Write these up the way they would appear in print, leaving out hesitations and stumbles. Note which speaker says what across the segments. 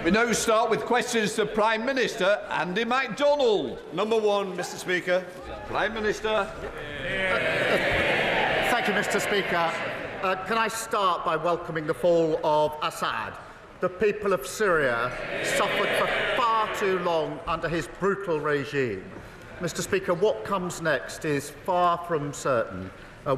Speaker 1: We now start with questions to Prime Minister Andy MacDonald.
Speaker 2: Number one, Mr. Speaker.
Speaker 1: Prime Minister.
Speaker 3: Thank you, Mr. Speaker. Can I start by welcoming the fall of Assad? The people of Syria suffered for far too long under his brutal regime. Mr. Speaker, what comes next is far from certain.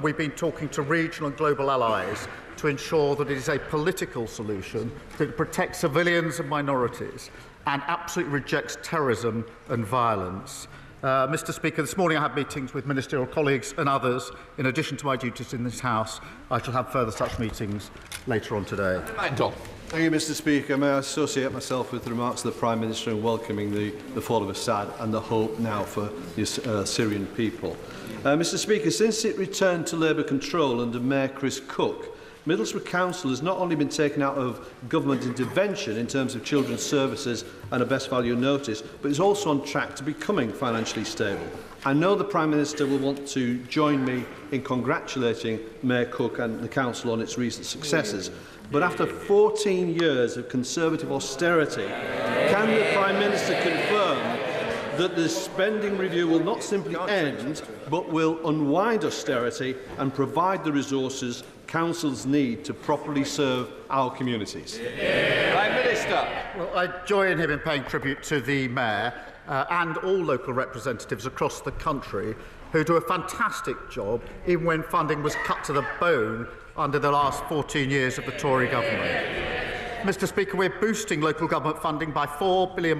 Speaker 3: We've been talking to regional and global allies to ensure that it is a political solution that protects civilians and minorities and absolutely rejects terrorism and violence. Mr. Speaker, this morning I had meetings with ministerial colleagues and others. In addition to my duties in this House, I shall have further such meetings later on today.
Speaker 2: Thank you, Mr. Speaker. May I associate myself with the remarks of the Prime Minister in welcoming the fall of Assad and the hope now for the Syrian people. Mr. Speaker, since it returned to Labour control under Mayor Chris Cook, Middlesbrough Council has not only been taken out of government intervention in terms of children's services and a best value notice, but is also on track to becoming financially stable. I know the Prime Minister will want to join me in congratulating Mayor Cook and the Council on its recent successes. But after 14 years of Conservative austerity, can the Prime Minister confirm that the spending review will not simply end, but will unwind austerity and provide the resources councils need to properly serve our communities?
Speaker 1: Prime Minister.
Speaker 3: Well, I join him in paying tribute to the Mayor and all local representatives across the country who do a fantastic job even when funding was cut to the bone under the last 14 years of the Tory government. Mr. Speaker, we're boosting local government funding by £4 billion,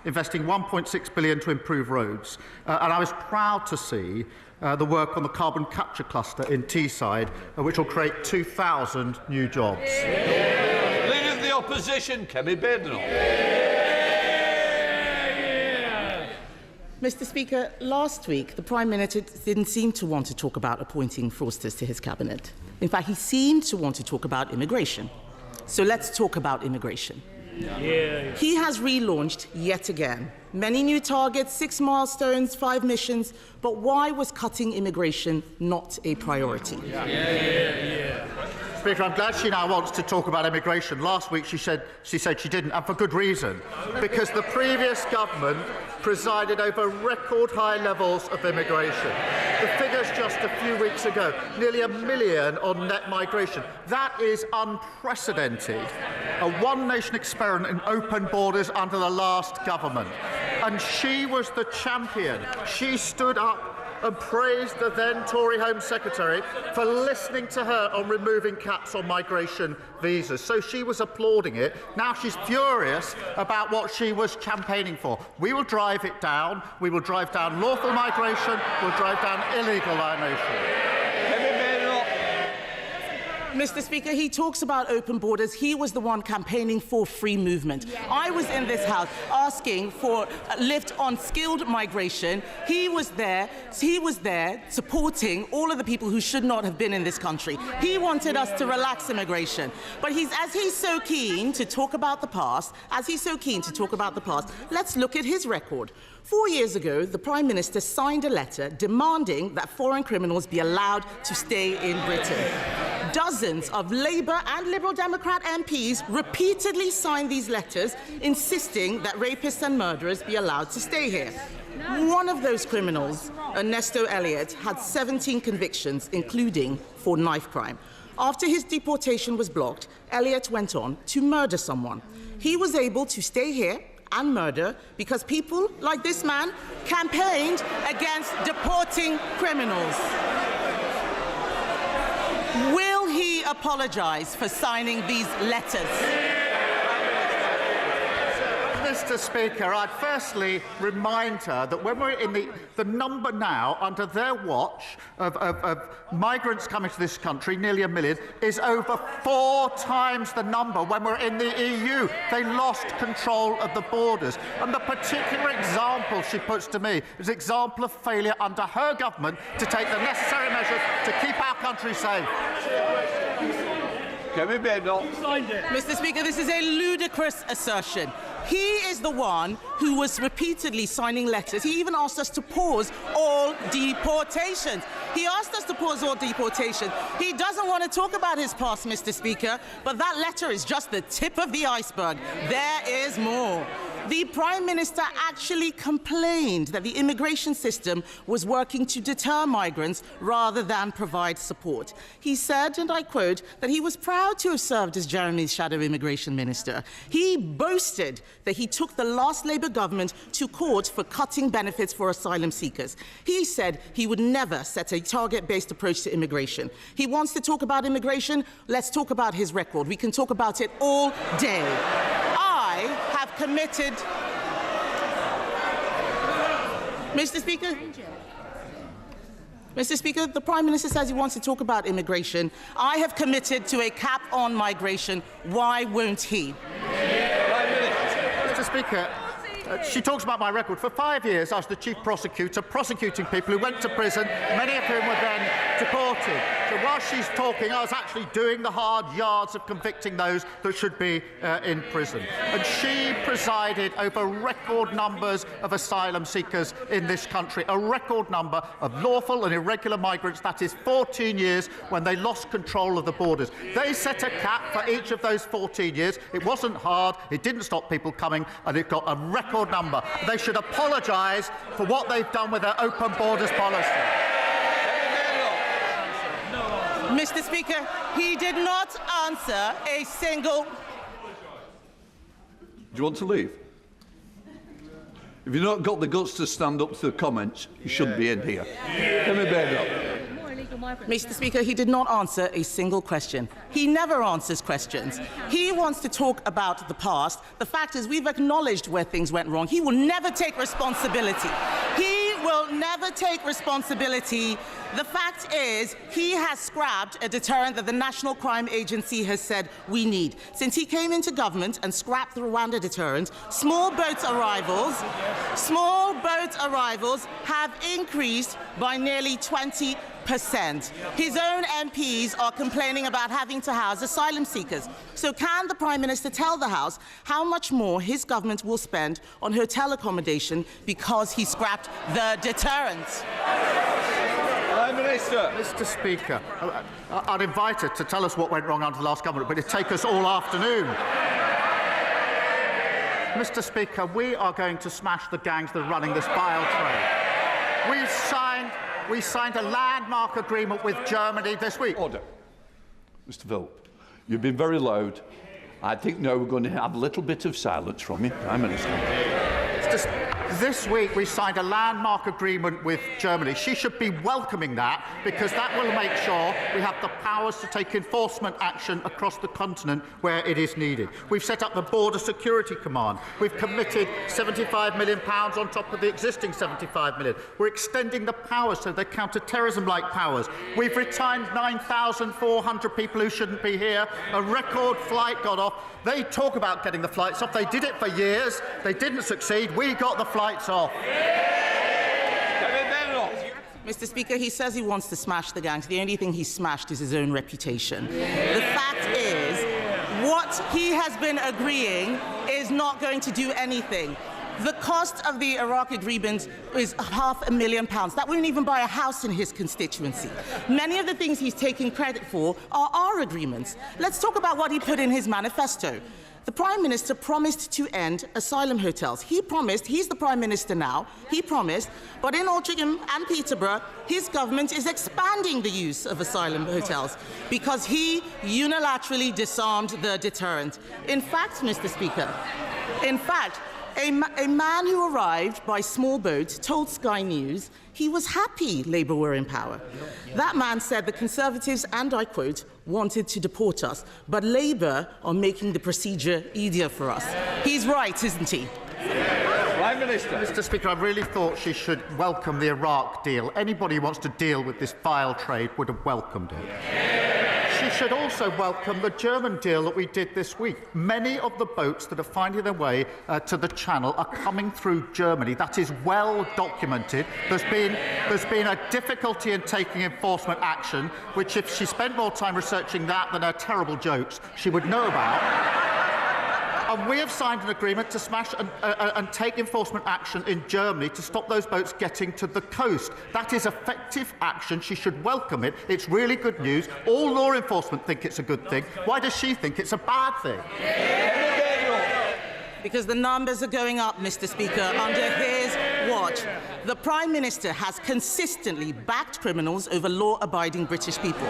Speaker 3: investing £1.6 billion to improve roads. And I was proud to see the work on the carbon capture cluster in Teesside, which will create 2,000 new jobs.
Speaker 1: Leader of the Opposition, Badenoch.
Speaker 4: Mr. Speaker, last week the Prime Minister didn't seem to want to talk about appointing fraudsters to his cabinet. In fact, he seemed to want to talk about immigration. So let's talk about immigration. Yeah. He has relaunched yet again. Many new targets, 6 milestones, 5 missions. But why was cutting immigration not a priority?
Speaker 3: Speaker, I'm glad she now wants to talk about immigration. Last week she said she didn't, and for good reason. Because the previous government presided over record high levels of immigration. The figures just a few weeks ago, nearly 1 million on net migration. That is unprecedented. A one-nation experiment in open borders under the last government. And she was the champion. She stood up and praised the then Tory Home Secretary for listening to her on removing caps on migration visas. So she was applauding it. Now she's furious about what she was campaigning for. We will drive it down. We will drive down lawful migration. We'll drive down illegal migration.
Speaker 4: Mr. Speaker, he talks about open borders. He was the one campaigning for free movement. I was in this House asking for a lift on skilled migration. He was there supporting all of the people who should not have been in this country. He wanted us to relax immigration. But as he's so keen to talk about the past, let's look at his record. 4 years ago, the Prime Minister signed a letter demanding that foreign criminals be allowed to stay in Britain. Dozens of Labour and Liberal Democrat MPs repeatedly signed these letters insisting that rapists and murderers be allowed to stay here. One of those criminals, Ernesto Elliott, had 17 convictions, including for knife crime. After his deportation was blocked, Elliott went on to murder someone. He was able to stay here and murder because people like this man campaigned against deporting criminals. Will he apologise for signing these letters?
Speaker 3: Mr. Speaker, I'd firstly remind her that when we're in the number now, under their watch, of migrants coming to this country, nearly 1 million, is over 4 times the number when we're in the EU. They lost control of the borders. And the particular example she puts to me is an example of failure under her government to take the necessary measures to keep our country safe.
Speaker 1: Mr.
Speaker 4: Speaker, this is a ludicrous assertion. He is the one who was repeatedly signing letters. He even asked us to pause all deportations. He asked us to pause all deportations. He doesn't want to talk about his past, Mr. Speaker, but that letter is just the tip of the iceberg. There is more. The Prime Minister actually complained that the immigration system was working to deter migrants rather than provide support. He said, and I quote, that he was proud to have served as Jeremy's shadow immigration minister. He boasted that he took the last Labour government to court for cutting benefits for asylum seekers. He said he would never set a target-based approach to immigration. He wants to talk about immigration. Let's talk about his record. We can talk about it all day. I have committed... Mr. Speaker, the Prime Minister says he wants to talk about immigration. I have committed to a cap on migration. Why won't he?
Speaker 3: Mr. Speaker, she talks about my record. For 5 years, I was the chief prosecutor prosecuting people who went to prison, many of whom were then deported. So while she's talking, I was actually doing the hard yards of convicting those that should be in prison. And she presided over record numbers of asylum seekers in this country, a record number of lawful and irregular migrants. That is 14 years when they lost control of the borders. They set a cap for each of those 14 years. It wasn't hard, it didn't stop people coming, and it got a record number. They should apologise for what they've done with their open borders policy.
Speaker 4: Mr. Speaker, he did not answer a single...
Speaker 1: Do you want to leave? If you've not got the guts to stand up to the comments, you shouldn't be in here. Let me Badenoch.
Speaker 4: Mr. Speaker, he did not answer a single question. He never answers questions. He wants to talk about the past. The fact is, we've acknowledged where things went wrong. He will never take responsibility. He will never take responsibility. The fact is, he has scrapped a deterrent that the National Crime Agency has said we need. Since he came into government and scrapped the Rwanda deterrent, small boat arrivals have increased by nearly 20%. His own MPs are complaining about having to house asylum seekers. So can the Prime Minister tell the House how much more his government will spend on hotel accommodation because he scrapped the deterrent?
Speaker 1: Prime Minister.
Speaker 3: Mr. Speaker, I'd invite her to tell us what went wrong under the last government, but it'd take us all afternoon. Mr. Speaker, we are going to smash the gangs that are running this vile trade. We signed a landmark agreement with Germany this week.
Speaker 1: Order. Mr. Philp, you've been very loud. I think now we're going to have a little bit of silence from you, Prime Minister.
Speaker 3: This week we signed a landmark agreement with Germany. She should be welcoming that, because that will make sure we have the powers to take enforcement action across the continent where it is needed. We've set up the Border Security Command. We've committed £75 million on top of the existing £75 million. We're extending the powers, so they're counter-terrorism-like powers. We've retained 9,400 people who shouldn't be here. A record flight got off. They talk about getting the flights off. They did it for years. They didn't succeed. We got the flights off.
Speaker 4: Mr. Speaker, he says he wants to smash the gangs. The only thing he smashed is his own reputation. The fact is, what he has been agreeing is not going to do anything. The cost of the Iraq agreement is £500,000. That won't even buy a house in his constituency. Many of the things he's taking credit for are our agreements. Let's talk about what he put in his manifesto. The Prime Minister promised to end asylum hotels. He promised, he's the Prime Minister now, he promised, but in Altrincham and Peterborough, his government is expanding the use of asylum hotels because he unilaterally disarmed the deterrent. In fact, Mr. Speaker, a man who arrived by small boat told Sky News he was happy Labour were in power. That man said the Conservatives, and I quote, wanted to deport us, but Labour are making the procedure easier for us. He's right, isn't he?
Speaker 1: Prime Minister.
Speaker 3: Mr. Speaker, I really thought she should welcome the Iraq deal. Anybody who wants to deal with this vile trade would have welcomed it. She should also welcome the German deal that we did this week. Many of the boats that are finding their way to the Channel are coming through Germany. That is well documented. There's been a difficulty in taking enforcement action, which if she spent more time researching that than her terrible jokes, she would know about. And we have signed an agreement to smash and take enforcement action in Germany to stop those boats getting to the coast. That is effective action. She should welcome it. It's really good news. All law enforcement think it's a good thing. Why does she think it's a bad thing?
Speaker 4: Because the numbers are going up, Mr. Speaker, under his watch. The Prime Minister has consistently backed criminals over law-abiding British people.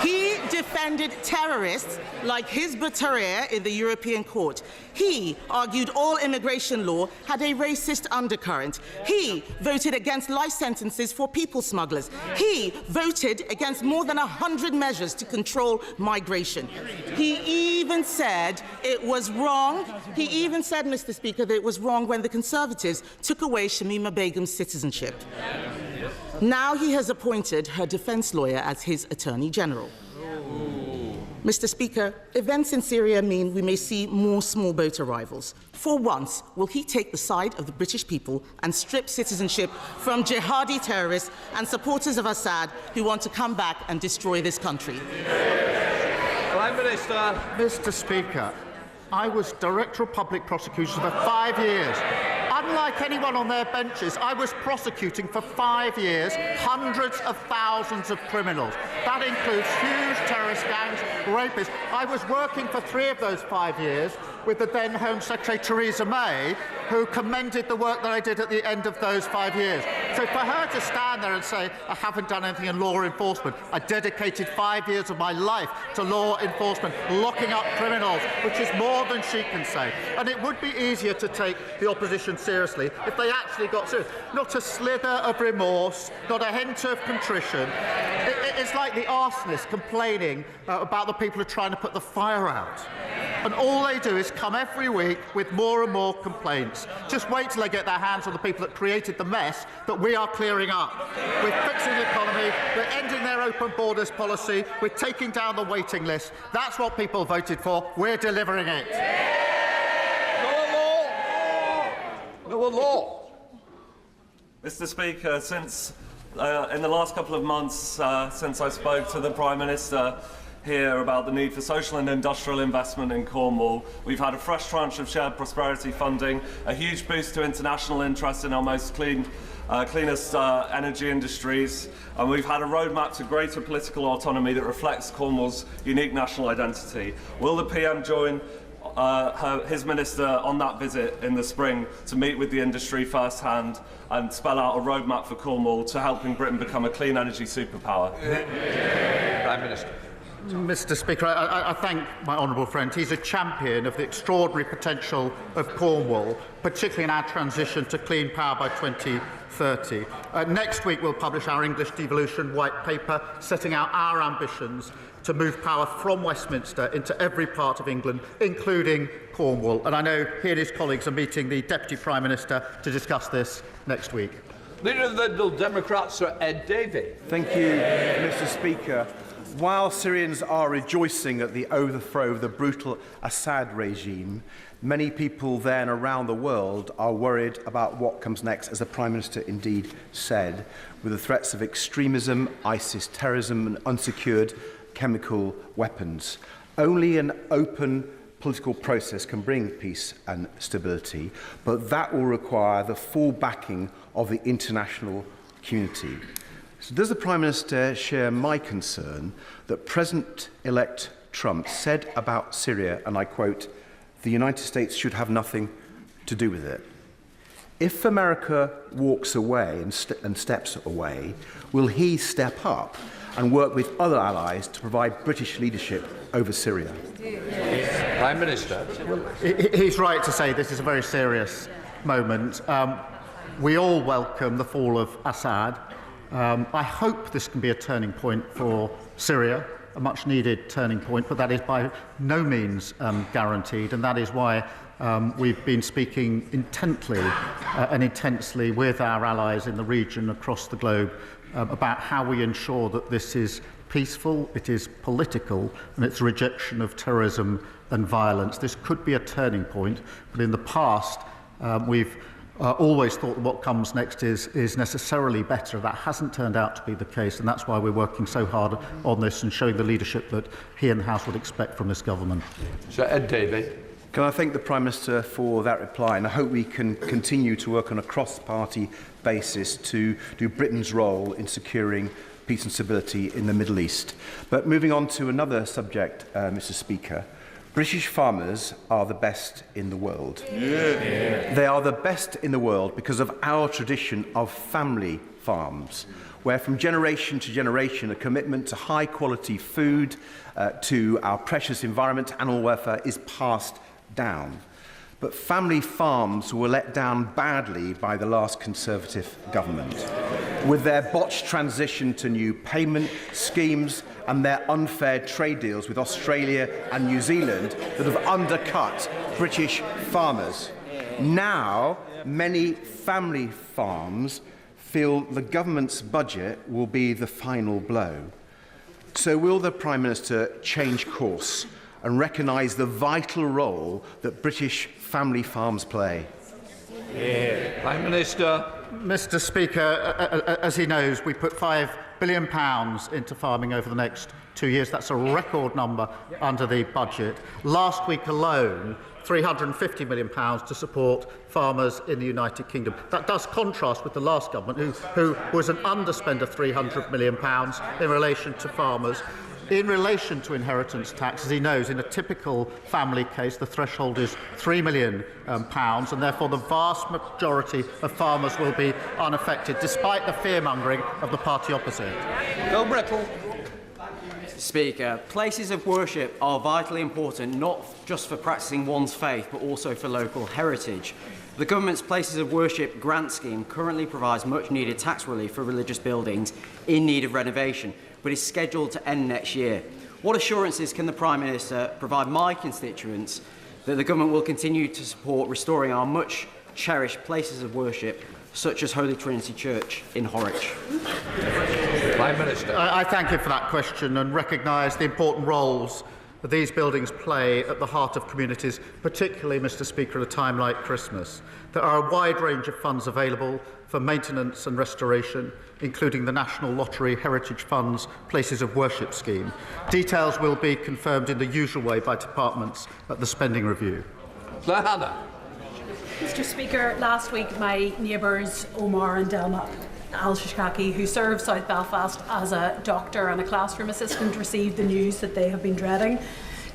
Speaker 4: He defended terrorists like Hizb ut-Tahrir in the European Court. He argued all immigration law had a racist undercurrent. He voted against life sentences for people smugglers. He voted against more than 100 measures to control migration. He even said it was wrong. He even said, Mr. Speaker, that it was wrong when the Conservatives took away Shamima Begum's citizenship. Now he has appointed her defence lawyer as his Attorney General. Mr. Speaker, events in Syria mean we may see more small boat arrivals. For once, will he take the side of the British people and strip citizenship from jihadi terrorists and supporters of Assad who want to come back and destroy this country?
Speaker 2: Prime Minister.
Speaker 3: Mr. Speaker, I was Director of Public Prosecution for 5 years. Unlike anyone on their benches, I was prosecuting for 5 years hundreds of thousands of criminals. That includes huge terrorist gangs, rapists. I was working for 3 of those 5 years with the then Home Secretary Theresa May, who commended the work that I did at the end of those 5 years. So for her to stand there and say, I haven't done anything in law enforcement, I dedicated 5 years of my life to law enforcement, locking up criminals, which is more than she can say. And it would be easier to take the opposition seriously if they actually got serious. Not a slither of remorse, not a hint of contrition. It's like the arsonist complaining about the people who are trying to put the fire out. And all they do is come every week with more and more complaints. Just wait till they get their hands on the people that created the mess that we are clearing up. We're fixing the economy, we're ending their open borders policy, we're taking down the waiting list. That's what people voted for. We're delivering it.
Speaker 2: No law.
Speaker 5: Mr. Speaker, since in the last couple of months, since I spoke to the Prime Minister here about the need for social and industrial investment in Cornwall, we've had a fresh tranche of shared prosperity funding, a huge boost to international interest in our most cleanest energy industries, and we've had a roadmap to greater political autonomy that reflects Cornwall's unique national identity. Will the PM join his minister on that visit in the spring to meet with the industry firsthand and spell out a roadmap for Cornwall to helping Britain become a clean energy superpower?
Speaker 2: Prime Minister.
Speaker 3: Mr. Speaker, I thank my honourable friend. He's a champion of the extraordinary potential of Cornwall, particularly in our transition to clean power by 2030. Next week we'll publish our English devolution white paper, setting out our ambitions to move power from Westminster into every part of England, including Cornwall. And I know he and his colleagues are meeting the Deputy Prime Minister to discuss this next week.
Speaker 1: Leader of the Liberal Democrats, Sir Ed Davey.
Speaker 6: Thank you, Mr. Speaker. While Syrians are rejoicing at the overthrow of the brutal Assad regime, many people there and around the world are worried about what comes next, as the Prime Minister indeed said, with the threats of extremism, ISIS terrorism and unsecured chemical weapons. Only an open political process can bring peace and stability, but that will require the full backing of the international community. So does the Prime Minister share my concern that President-elect Trump said about Syria, and I quote, "The United States should have nothing to do with it"? If America walks away and steps away, will he step up and work with other allies to provide British leadership over Syria?
Speaker 1: Prime Minister.
Speaker 3: He's right to say this is a very serious moment. We all welcome the fall of Assad. I hope this can be a turning point for Syria, a much-needed turning point, but that is by no means guaranteed, and that is why we've been speaking intently and intensely with our allies in the region across the globe about how we ensure that this is peaceful, it is political, and it's a rejection of terrorism and violence. This could be a turning point, but in the past we've always thought that what comes next is necessarily better. That hasn't turned out to be the case, and that's why we're working so hard on this and showing the leadership that he and the House would expect from this government.
Speaker 1: Sir Ed Davey.
Speaker 6: Can I thank the Prime Minister for that reply, and I hope we can continue to work on a cross-party basis to do Britain's role in securing peace and stability in the Middle East. But moving on to another subject, Mr. Speaker, British farmers are the best in the world. They are the best in the world because of our tradition of family farms, where from generation to generation a commitment to high-quality food, to our precious environment, animal welfare, is passed down. But family farms were let down badly by the last Conservative government, with their botched transition to new payment schemes and their unfair trade deals with Australia and New Zealand that have undercut British farmers. Now, many family farms feel the government's budget will be the final blow. So will the Prime Minister change course and recognise the vital role that British family farms play?
Speaker 1: Prime Minister.
Speaker 3: Mr. Speaker, as he knows, we put £5 billion into farming over the next 2 years. That's a record number under the budget. Last week alone, £350 million to support farmers in the United Kingdom. That does contrast with the last government, who was an underspend of £300 million in relation to farmers. In relation to inheritance tax, as he knows, in a typical family case, the threshold is £3 million, and therefore the vast majority of farmers will be unaffected, despite the fear-mongering of the party opposite.
Speaker 1: Bill Brittle.
Speaker 7: Speaker, places of worship are vitally important, not just for practising one's faith, but also for local heritage. The government's Places of Worship grant scheme currently provides much-needed tax relief for religious buildings in need of renovation, but is scheduled to end next year. What assurances can the Prime Minister provide my constituents that the government will continue to support restoring our much-cherished places of worship, such as Holy Trinity Church in Horwich?
Speaker 1: Prime Minister.
Speaker 3: I thank you for that question and recognise the important roles that these buildings play at the heart of communities, particularly, Mr. Speaker, at a time like Christmas. There are a wide range of funds available for maintenance and restoration, including the National Lottery Heritage Fund's Places of Worship scheme. Details will be confirmed in the usual way by departments at the spending review.
Speaker 1: Hannah.
Speaker 8: Mr. Speaker, last week my neighbours Omar and Delma Al-Shishaki, who serve South Belfast as a doctor and a classroom assistant, received the news that they have been dreading.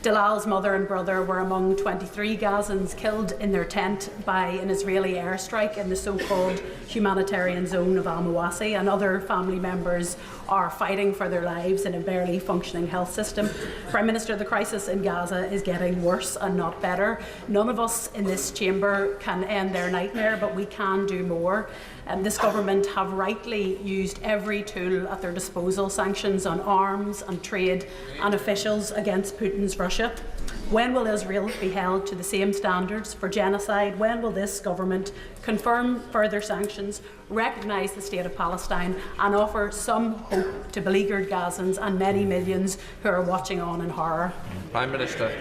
Speaker 8: Dalal's mother and brother were among 23 Gazans killed in their tent by an Israeli airstrike in the so-called humanitarian zone of Al-Mawasi, and other family members are fighting for their lives in a barely functioning health system. Prime Minister, the crisis in Gaza is getting worse and not better. None of us in this chamber can end their nightmare, but we can do more. This government have rightly used every tool at their disposal: sanctions on arms and trade and officials against Putin's Russia. When will Israel be held to the same standards for genocide? When will this government confirm further sanctions, recognise the state of Palestine and offer some hope to beleaguered Gazans and many millions who are watching on in horror?
Speaker 1: Prime Minister.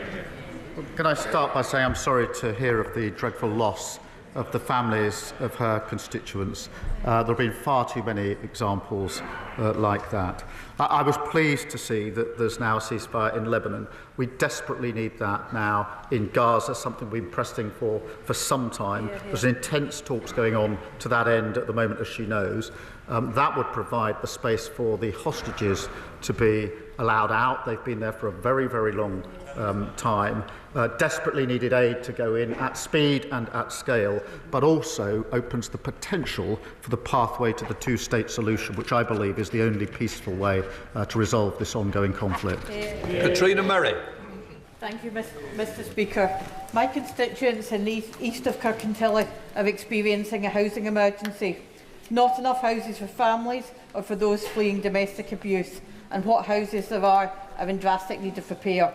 Speaker 3: Can I start by saying I'm sorry to hear of the dreadful loss of the families of her constituents. There have been far too many examples like that. I was pleased to see that there's now a ceasefire in Lebanon. We desperately need that now in Gaza, something we've been pressing for some time. There's intense talks going on to that end at the moment, as she knows. That would provide the space for the hostages to be allowed out. They've been there for a very, very long time. Desperately needed aid to go in at speed and at scale, but also opens the potential for the pathway to the two-state solution, which I believe is the only peaceful way to resolve this ongoing conflict.
Speaker 1: Katrina Murray.
Speaker 9: Thank you, Mr. Speaker. My constituents in the east of Kirkintilly are experiencing a housing emergency. Not enough houses for families or for those fleeing domestic abuse, and what houses there are in drastic need of repair.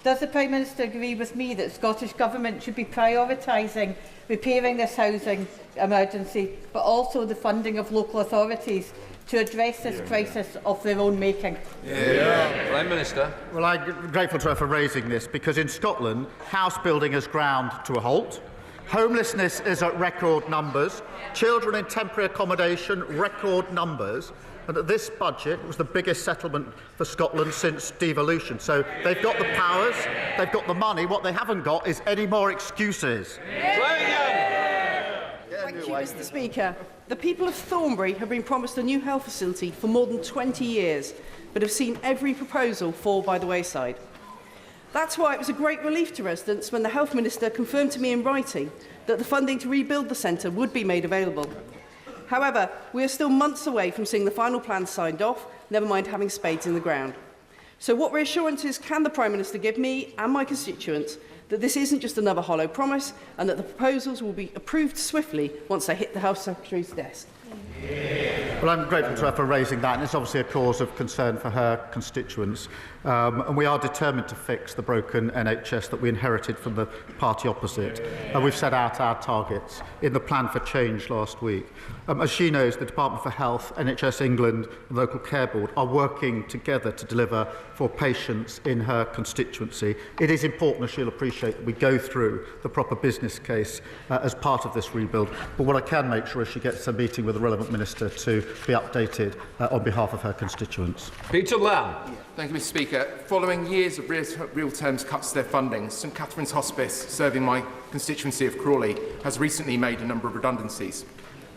Speaker 9: Does the Prime Minister agree with me that the Scottish Government should be prioritising repairing this housing emergency, but also the funding of local authorities to address this crisis of their own making?
Speaker 1: Prime Minister.
Speaker 3: Well, I'm grateful to her for raising this, because in Scotland, house building has ground to a halt. Homelessness is at record numbers. Children in temporary accommodation, record numbers. and that this budget was the biggest settlement for Scotland since devolution. So they've got the powers, they've got the money. What they haven't got is any more excuses.
Speaker 10: Thank you, Mr. Speaker. The people of Thornbury have been promised a new health facility for more than 20 years, but have seen every proposal fall by the wayside. That's why it was a great relief to residents when the Health Minister confirmed to me in writing that the funding to rebuild the centre would be made available. However, we are still months away from seeing the final plans signed off, never mind having spades in the ground. So what reassurances can the Prime Minister give me and my constituents that this isn't just another hollow promise and that the proposals will be approved swiftly once they hit the Health Secretary's desk?
Speaker 3: Well, I'm grateful to her for raising that, and it's obviously a cause of concern for her constituents. And we are determined to fix the broken NHS that we inherited from the party opposite. And we've set out our targets in the Plan for Change last week. As she knows, the Department for Health, NHS England and Local Care Board are working together to deliver for patients in her constituency. It is important, as she'll appreciate, that we go through the proper business case as part of this rebuild. But what I can make sure is she gets a meeting with the relevant minister to be updated on behalf of her constituents.
Speaker 1: Peter Lamb.
Speaker 11: Thank you, Mr. Speaker. Following years of real terms cuts to their funding, St Catherine's Hospice, serving my constituency of Crawley, has recently made a number of redundancies.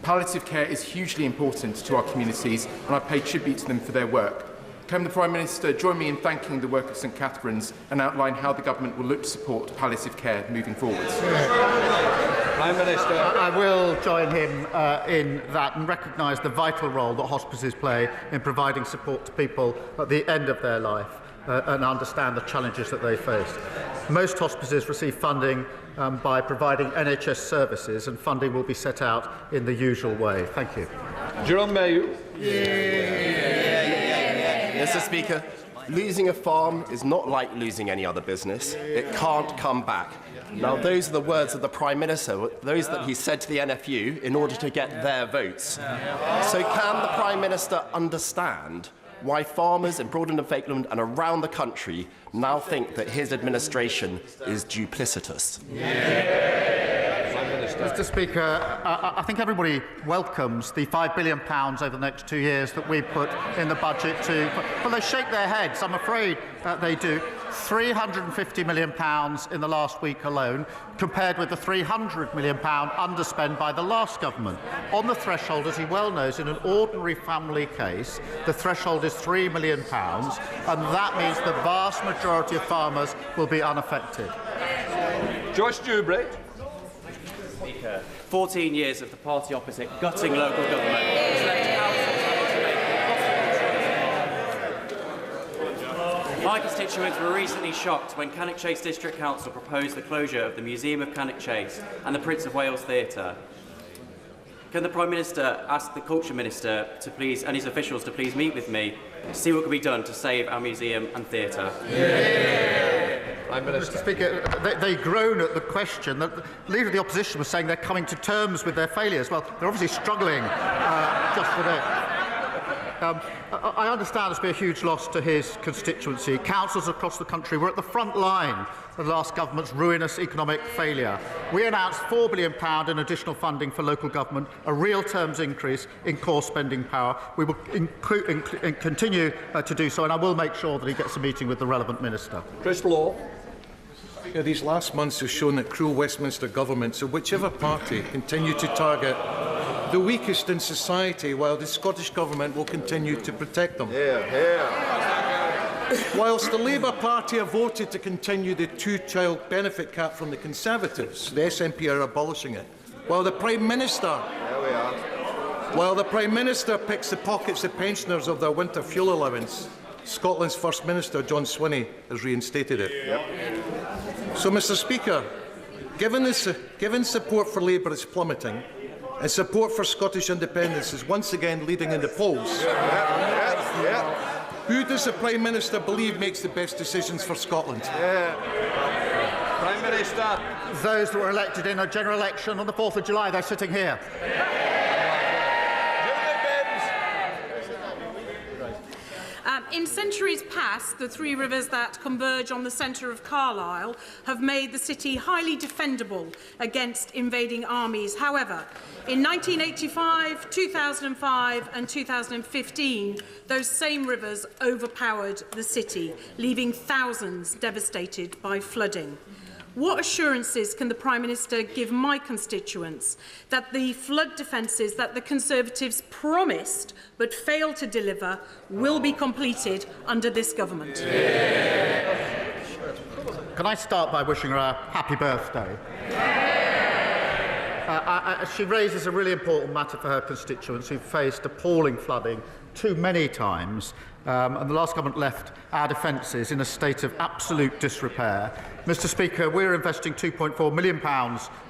Speaker 11: Palliative care is hugely important to our communities, and I pay tribute to them for their work. Can the Prime Minister join me in thanking the work of St Catherine's and outline how the Government will look to support palliative care moving forward?
Speaker 1: Prime Minister.
Speaker 3: I will join him in that and recognise the vital role that hospices play in providing support to people at the end of their life and understand the challenges that they face. Most hospices receive funding by providing NHS services, and funding will be set out in the usual way. Thank you.
Speaker 1: Jerome Mayu.
Speaker 12: Mr. Speaker, losing a farm is not like losing any other business. It can't come back. Now, those are the words of the Prime Minister, those that he said to the NFU in order to get their votes. So can the Prime Minister understand why farmers in Broadland and Falkland and around the country now think that his administration is duplicitous?
Speaker 3: Mr. Speaker, I think everybody welcomes the £5 billion over the next 2 years that we put in the budget to... Well, they shake their heads, I'm afraid they do. £350 million in the last week alone, compared with the £300 million underspent by the last government. On the threshold, as he well knows, in an ordinary family case, the threshold is £3 million, and that means the vast majority of farmers will be unaffected.
Speaker 1: Joyce Dewbray.
Speaker 7: Speaker, 14 years of the party opposite gutting local government has left councils. My constituents were recently shocked when Cannock Chase District Council proposed the closure of the Museum of Cannock Chase and the Prince of Wales Theatre. Can the Prime Minister ask the Culture Minister to please, and his officials to please meet with me to see what can be done to save our museum and theatre?
Speaker 3: Mr. Speaker, they groan at the question that the Leader of the Opposition was saying they're coming to terms with their failures. Well, they're obviously struggling just with it. I understand there's been a huge loss to his constituency. Councils across the country were at the front line of the last government's ruinous economic failure. We announced £4 billion in additional funding for local government, a real terms increase in core spending power. We will continue to do so, and I will make sure that he gets a meeting with the relevant minister.
Speaker 1: Chris Law.
Speaker 13: These last months have shown that cruel Westminster governments of whichever party continue to target the weakest in society, while the Scottish Government will continue to protect them. Whilst the Labour Party have voted to continue the two-child benefit cap from the Conservatives, the SNP are abolishing it. While the Prime Minister picks the pockets of pensioners of their winter fuel allowance, Scotland's First Minister, John Swinney, has reinstated it. So, Mr. Speaker, given support for Labour is plummeting, and support for Scottish independence is once again leading in the polls, who does the Prime Minister believe makes the best decisions for Scotland?
Speaker 1: Prime Minister.
Speaker 3: Those that were elected in a general election on the 4th of July, they're sitting here.
Speaker 8: In centuries past, the three rivers that converge on the centre of Carlisle have made the city highly defendable against invading armies. However, in 1985, 2005 and 2015, those same rivers overpowered the city, leaving thousands devastated by flooding. What assurances can the Prime Minister give my constituents that the flood defences that the Conservatives promised but failed to deliver will be completed under this government?
Speaker 3: Can I start by wishing her a happy birthday? She raises a really important matter for her constituents who faced appalling flooding too many times, and the last government left our defences in a state of absolute disrepair. Mr Speaker, we're investing £2.4 million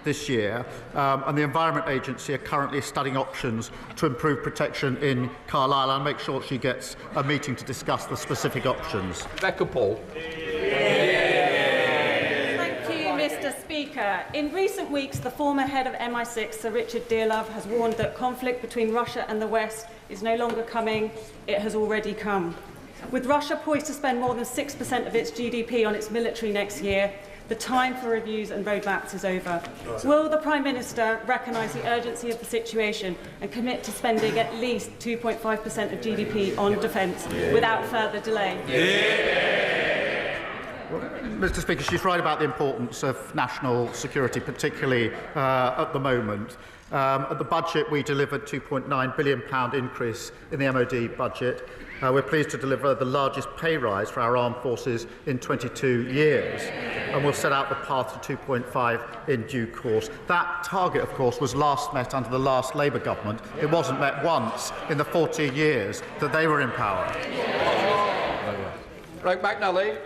Speaker 3: this year, and the Environment Agency are currently studying options to improve protection in Carlisle. I'll make sure she gets a meeting to discuss the specific options.
Speaker 1: Rebecca Paul.
Speaker 14: Mr Speaker, in recent weeks, the former head of MI6, Sir Richard Dearlove, has warned that conflict between Russia and the West is no longer coming, it has already come. With Russia poised to spend more than 6% of its GDP on its military next year, the time for reviews and roadmaps is over. Will the Prime Minister recognise the urgency of the situation and commit to spending at least 2.5% of GDP on defence without further delay?
Speaker 3: Mr Speaker, she's right about the importance of national security, particularly at the moment. At the budget, we delivered a £2.9 billion increase in the MOD budget. We're pleased to deliver the largest pay rise for our armed forces in 22 years, and we'll set out the path to 2.5 in due course. That target, of course, was last met under the last Labour government. It wasn't met once in the 14 years that they were in power.
Speaker 1: Right, McNally.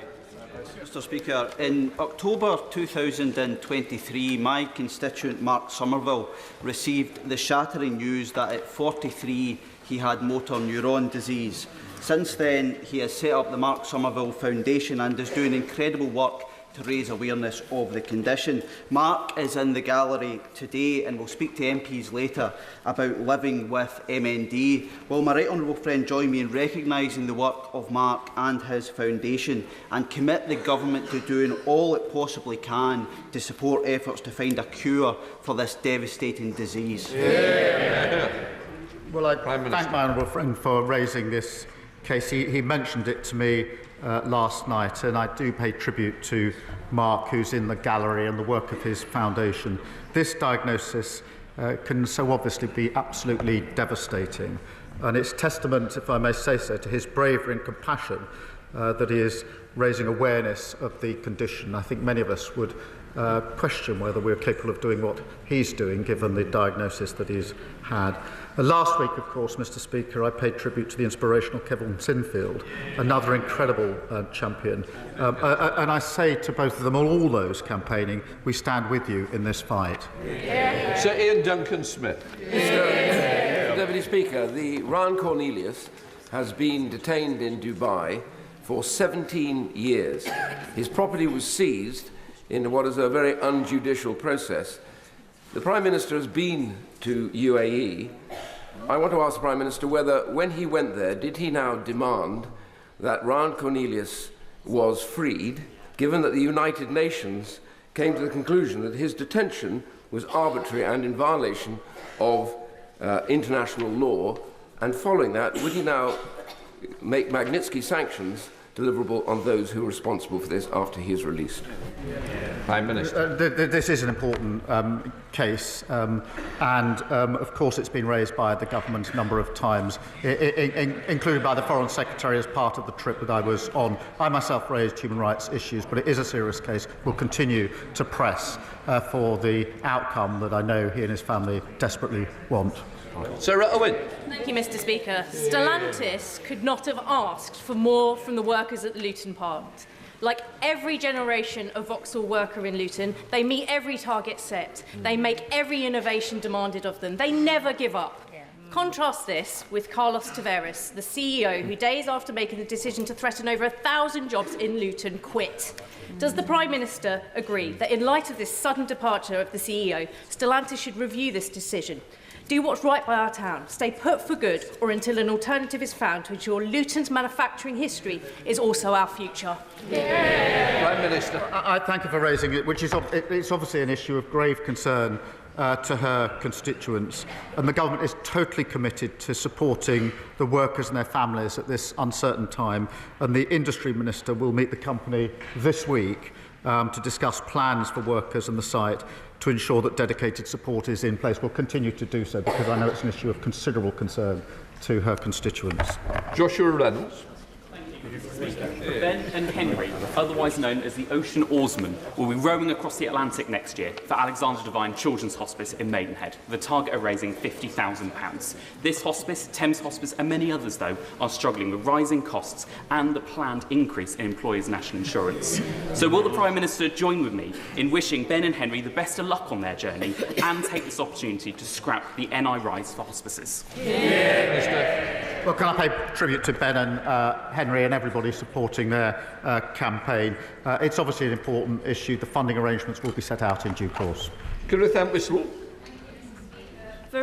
Speaker 15: Mr Speaker, in October 2023, my constituent Mark Somerville received the shattering news that at 43 he had motor neuron disease. Since then, he has set up the Mark Somerville Foundation and is doing incredible work to raise awareness of the condition. Mark is in the gallery today and will speak to MPs later about living with MND. Will my right honourable friend join me in recognising the work of Mark and his foundation and commit the government to doing all it possibly can to support efforts to find a cure for this devastating disease?
Speaker 3: Well, I thank my honourable friend for raising this case. He mentioned it to me last night, and I do pay tribute to Mark, who's in the gallery, and the work of his foundation. This diagnosis can so obviously be absolutely devastating, and it's testament, if I may say so, to his bravery and compassion that he is raising awareness of the condition. I think many of us would question whether we're capable of doing what he's doing, given the diagnosis that he's had. Last week, of course, Mr Speaker, I paid tribute to the inspirational Kevin Sinfield, another incredible champion. And I say to both of them, all those campaigning, we stand with you in this fight.
Speaker 1: Sir Ian Duncan-Smith.
Speaker 16: Mr Deputy Speaker, the Ron Cornelius has been detained in Dubai for 17 years. His property was seized in what is a very unjudicial process. The Prime Minister has been to UAE. I want to ask the Prime Minister whether, when he went there, did he now demand that Ron Cornelius was freed, given that the United Nations came to the conclusion that his detention was arbitrary and in violation of international law, and following that, would he now make Magnitsky sanctions deliverable on those who are responsible for this after he is released?
Speaker 1: Prime Minister.
Speaker 3: This is an important case, and of course it's been raised by the government a number of times, including by the Foreign Secretary as part of the trip that I was on. I myself raised human rights issues, but it is a serious case. We'll continue to press for the outcome that I know he and his family desperately want.
Speaker 1: Sarah Owen.
Speaker 17: Thank you, Mr Speaker. Stellantis could not have asked for more from the workers at the Luton plant. Like every generation of Vauxhall worker in Luton, they meet every target set. They make every innovation demanded of them. They never give up. Contrast this with Carlos Tavares, the CEO, who days after making the decision to threaten over 1,000 jobs in Luton, quit. Does the Prime Minister agree that in light of this sudden departure of the CEO, Stellantis should review this decision? Do what's right by our town. Stay put for good, or until an alternative is found to ensure Luton's manufacturing history is also our future.
Speaker 1: Prime Minister.
Speaker 3: I thank you for raising it, which is it's obviously an issue of grave concern to her constituents, and the government is totally committed to supporting the workers and their families at this uncertain time. And the Industry Minister will meet the company this week to discuss plans for workers and the site to ensure that dedicated support is in place. We'll continue to do so because I know it's an issue of considerable concern to her constituents.
Speaker 1: Joshua Reynolds.
Speaker 18: Ben and Henry, otherwise known as the Ocean Oarsmen, will be rowing across the Atlantic next year for Alexander Devine Children's Hospice in Maidenhead, with a target of raising £50,000. This hospice, Thames Hospice and many others, though, are struggling with rising costs and the planned increase in employers' national insurance. So will the Prime Minister join with me in wishing Ben and Henry the best of luck on their journey and take this opportunity to scrap the NI rise for hospices?
Speaker 3: Well, can I pay tribute to Ben and Henry and everybody supporting their campaign? It's obviously an important issue. The funding arrangements will be set out in due course.
Speaker 19: For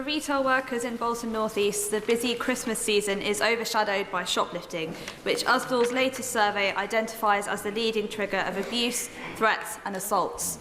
Speaker 19: retail workers in Bolton North East, the busy Christmas season is overshadowed by shoplifting, which Usdall's latest survey identifies as the leading trigger of abuse, threats and assaults.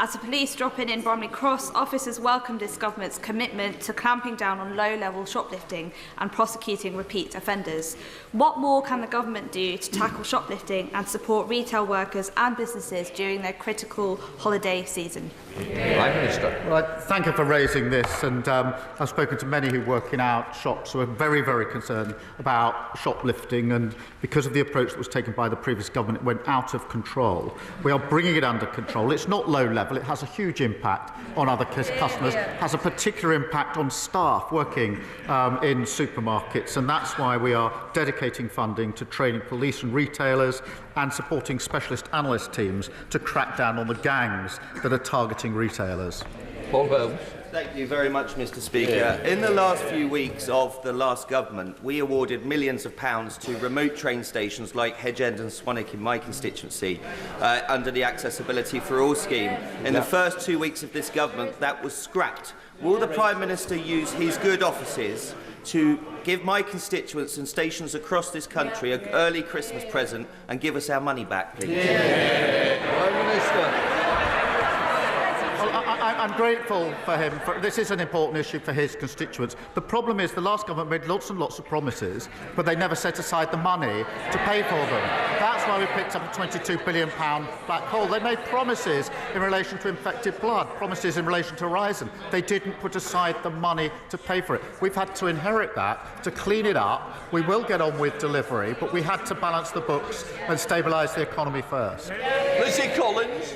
Speaker 19: As the police drop in Bromley Cross, officers welcomed this government's commitment to clamping down on low-level shoplifting and prosecuting repeat offenders. What more can the government do to tackle shoplifting and support retail workers and businesses during their critical holiday season?
Speaker 1: Prime Minister.
Speaker 3: Well, I thank you for raising this, and I've spoken to many who work in our shops who are very, very concerned about shoplifting, and because of the approach that was taken by the previous government, it went out of control. We are bringing it under control. It's not low level. It has a huge impact on other customers, has a particular impact on staff working in supermarkets, and that's why we are dedicating funding to training police and retailers and supporting specialist analyst teams to crack down on the gangs that are targeting retailers.
Speaker 1: Paul Holmes.
Speaker 20: Thank you very much, Mr. Speaker. In the last few weeks of the last government, we awarded millions of pounds to remote train stations like Hedge End and Swanwick in my constituency under the Accessibility for All scheme. In the first 2 weeks of this government, that was scrapped. Will the Prime Minister use his good offices to give my constituents and stations across this country an early Christmas present and give us our money back, please?
Speaker 1: Prime Minister.
Speaker 3: I'm grateful for him. This is an important issue for his constituents. The problem is the last government made lots and lots of promises, but they never set aside the money to pay for them. That's why we picked up a £22 billion black hole. They made promises in relation to infected blood, promises in relation to Horizon. They didn't put aside the money to pay for it. We've had to inherit that, to clean it up. We will get on with delivery, but we had to balance the books and stabilise the economy first.
Speaker 1: Lizzie Collins.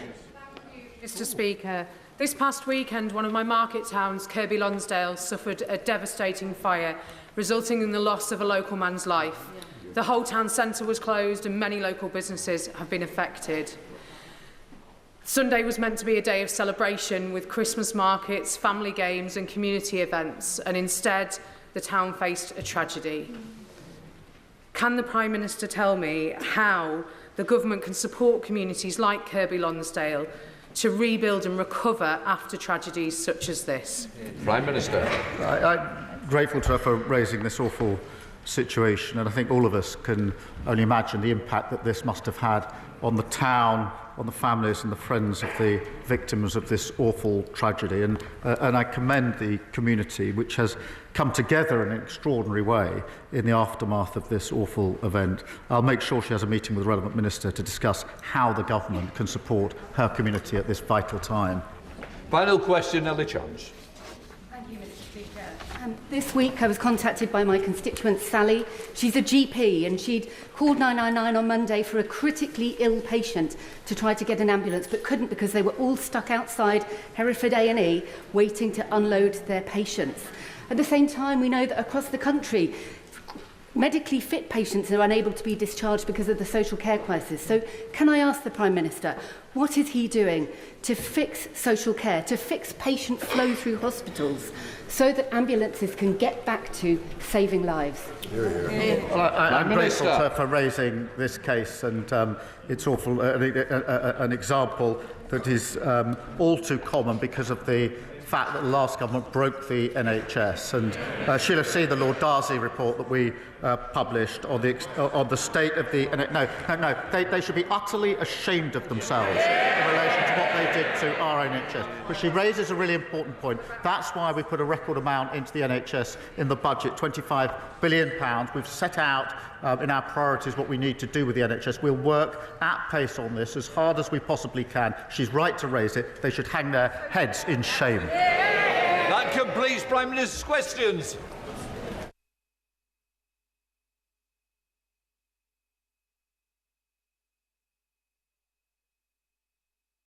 Speaker 21: Mr. Speaker, this past weekend, one of my market towns, Kirkby Lonsdale, suffered a devastating fire, resulting in the loss of a local man's life. The whole town centre was closed and many local businesses have been affected. Sunday was meant to be a day of celebration with Christmas markets, family games and community events, and instead the town faced a tragedy. Can the Prime Minister tell me how the government can support communities like Kirkby Lonsdale to rebuild and recover after tragedies such as this?
Speaker 1: Prime Minister.
Speaker 3: I'm grateful to her for raising this awful situation, and I think all of us can only imagine the impact that this must have had on the town, on the families and the friends of the victims of this awful tragedy. And I commend the community, which has come together in an extraordinary way in the aftermath of this awful event. I'll make sure she has a meeting with the relevant minister to discuss how the government can support her community at this vital time.
Speaker 1: Final question, Ellie Chance.
Speaker 22: This week I was contacted by my constituent Sally. She's a GP and she'd called 999 on Monday for a critically ill patient to try to get an ambulance, but couldn't because they were all stuck outside Hereford A&E waiting to unload their patients. At the same time, we know that across the country, medically fit patients are unable to be discharged because of the social care crisis. So can I ask the Prime Minister, what is he doing to fix social care, to fix patient flow through hospitals so that ambulances can get back to saving lives?
Speaker 3: Well, I'm grateful to her for raising this case, and it's awful, an example that is all too common because of the fact that the last government broke the NHS. And she'll have seen the Lord Darcy report that we published on the state of the... No, they should be utterly ashamed of themselves in relation to what they did to our NHS. But she raises a really important point. That's why we put a record amount into the NHS in the budget, £25 billion. We've set out in our priorities what we need to do with the NHS. We'll work at pace on this as hard as we possibly can. She's right to raise it. They should hang their heads in shame.
Speaker 1: That completes Prime Minister's questions.